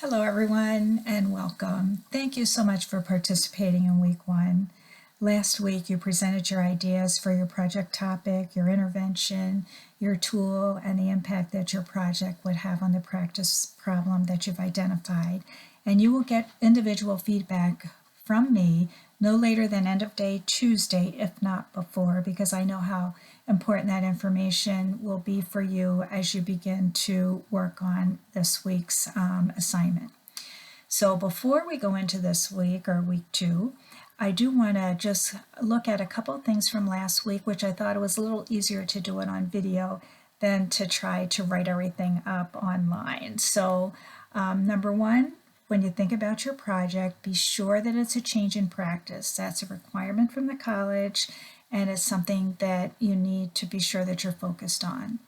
Hello everyone and welcome. Thank you so much for participating in week 1. Last week you presented your ideas for your project topic, your intervention, your tool, and the impact that your project would have on the practice problem that you've identified. And you will get individual feedback from me no later than end of day Tuesday, if not before, because I know how important that information will be for you as you begin to work on this week's assignment. So before we go into this week or week 2, I do want to just look at a couple of things from last week, which I thought it was a little easier to do it on video than to try to write everything up online. So number one, when you think about your project, be sure that it's a change in practice. That's a requirement from the college, and it's something that you need to be sure that you're focused on.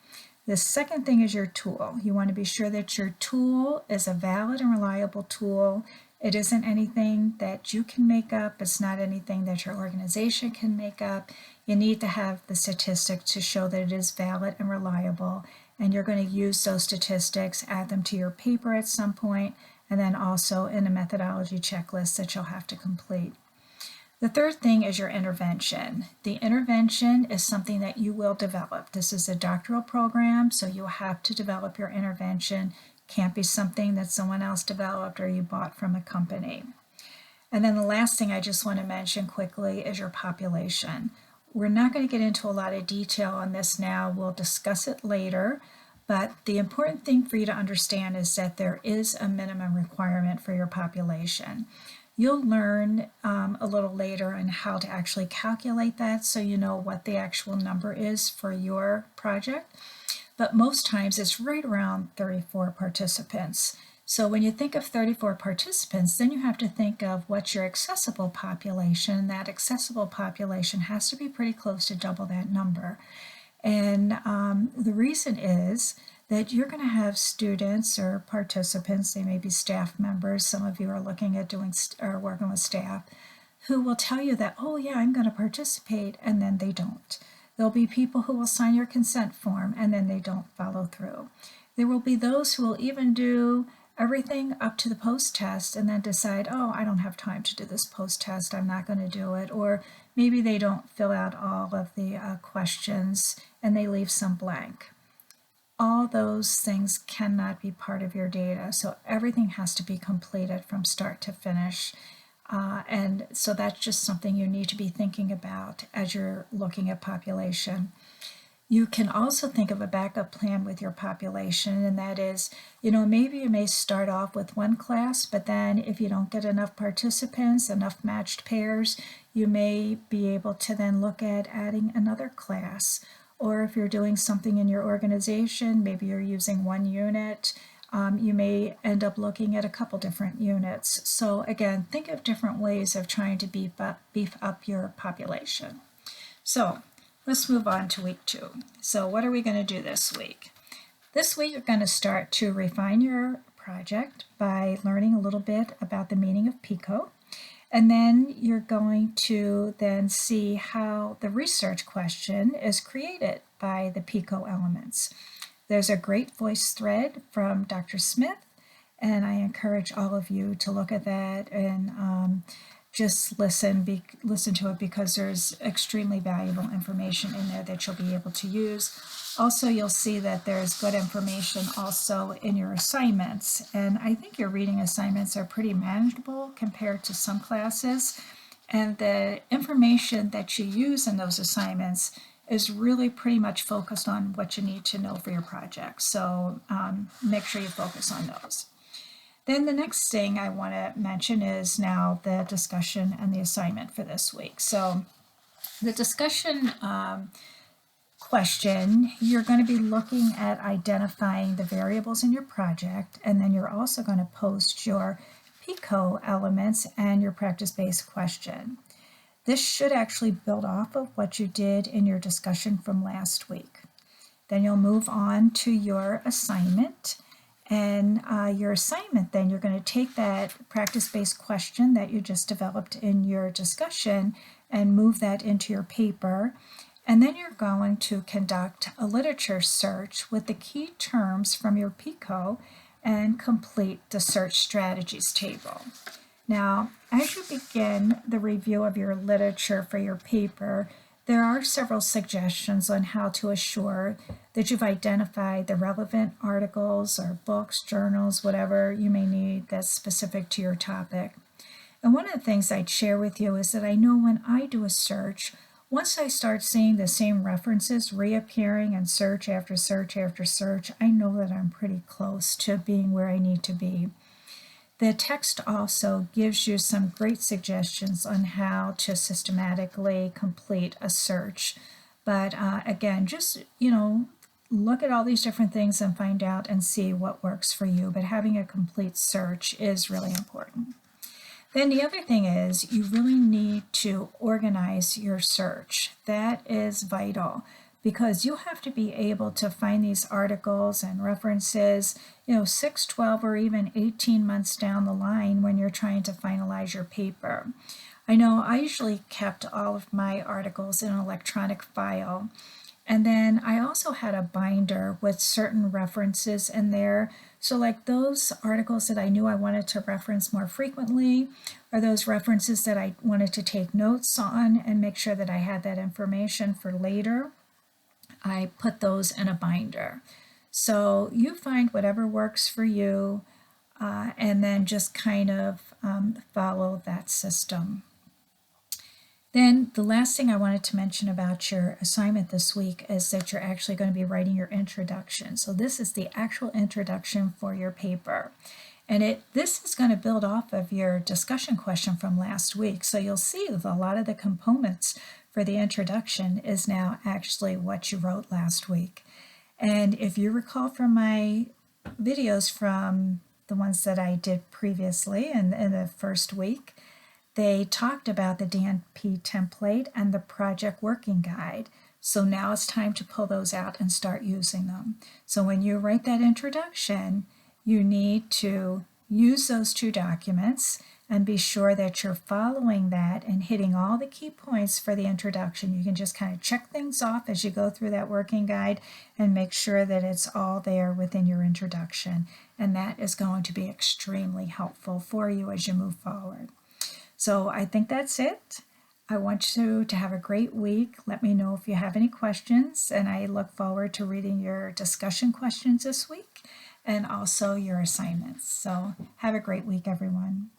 The second thing is your tool. You want to be sure that your tool is a valid and reliable tool. It isn't anything that you can make up. It's not anything that your organization can make up. You need to have the statistics to show that it is valid and reliable, and you're going to use those statistics, add them to your paper at some point, and then also in a methodology checklist that you'll have to complete. The third thing is your intervention. The intervention is something that you will develop. This is a doctoral program, so you'll have to develop your intervention. Can't be something that someone else developed or you bought from a company. And then the last thing I just want to mention quickly is your population. We're not going to get into a lot of detail on this now. We'll discuss it later. But the important thing for you to understand is that there is a minimum requirement for your population. You'll learn a little later on how to actually calculate that so you know what the actual number is for your project. But most times it's right around 34 participants. So when you think of 34 participants, then you have to think of what's your accessible population. That accessible population has to be pretty close to double that number. And the reason is that you're going to have students or participants, they may be staff members, some of you are looking at working with staff, who will tell you that, oh yeah, I'm going to participate, and then they don't. There'll be people who will sign your consent form and then they don't follow through. There will be those who will even do everything up to the post-test and then decide, oh, I don't have time to do this post-test, I'm not going to do it. Or maybe they don't fill out all of the questions and they leave some blank. All those things cannot be part of your data, so everything has to be completed from start to finish. And so that's just something you need to be thinking about as you're looking at population. You can also think of a backup plan with your population, and that is, maybe you may start off with one class, but then if you don't get enough participants, enough matched pairs, you may be able to then look at adding another class. Or if you're doing something in your organization, maybe you're using one unit, you may end up looking at a couple different units. So again, think of different ways of trying to beef up your population. So let's move on to week 2. So what are we going to do this week? This week you're going to start to refine your project by learning a little bit about the meaning of PICO. And then you're going to then see how the research question is created by the PICO elements. There's a great voice thread from Dr. Smith, and I encourage all of you to look at that and just listen to it, because there's extremely valuable information in there that you'll be able to use. Also, you'll see that there's good information also in your assignments, and I think your reading assignments are pretty manageable compared to some classes, and the information that you use in those assignments is really pretty much focused on what you need to know for your project. So make sure you focus on those. Then the next thing I want to mention is now the discussion and the assignment for this week. So the discussion question, you're going to be looking at identifying the variables in your project, and then you're also going to post your PICO elements and your practice-based question. This should actually build off of what you did in your discussion from last week. Then you'll move on to your assignment. And your assignment, then you're going to take that practice-based question that you just developed in your discussion and move that into your paper. And then you're going to conduct a literature search with the key terms from your PICO and complete the search strategies table. Now, as you begin the review of your literature for your paper, there are several suggestions on how to assure that you've identified the relevant articles or books, journals, whatever you may need that's specific to your topic. And one of the things I'd share with you is that I know when I do a search, once I start seeing the same references reappearing in search after search after search, I know that I'm pretty close to being where I need to be. The text also gives you some great suggestions on how to systematically complete a search. But again, just, look at all these different things and find out and see what works for you. But having a complete search is really important. Then the other thing is you really need to organize your search. That is vital because you have to be able to find these articles and references, 6, 12, or even 18 months down the line when you're trying to finalize your paper. I know I usually kept all of my articles in an electronic file. And then I also had a binder with certain references in there. So like those articles that I knew I wanted to reference more frequently, or those references that I wanted to take notes on and make sure that I had that information for later, I put those in a binder. So you find whatever works for you and then just kind of follow that system. Then the last thing I wanted to mention about your assignment this week is that you're actually going to be writing your introduction. So this is the actual introduction for your paper. And this is going to build off of your discussion question from last week. So you'll see that a lot of the components for the introduction is now actually what you wrote last week. And if you recall from my videos from the ones that I did previously in the first week, they talked about the DNP template and the project working guide. So now it's time to pull those out and start using them. So when you write that introduction, you need to use those two documents and be sure that you're following that and hitting all the key points for the introduction. You can just kind of check things off as you go through that working guide and make sure that it's all there within your introduction. And that is going to be extremely helpful for you as you move forward. So I think that's it. I want you to have a great week. Let me know if you have any questions, and I look forward to reading your discussion questions this week and also your assignments. So have a great week, everyone.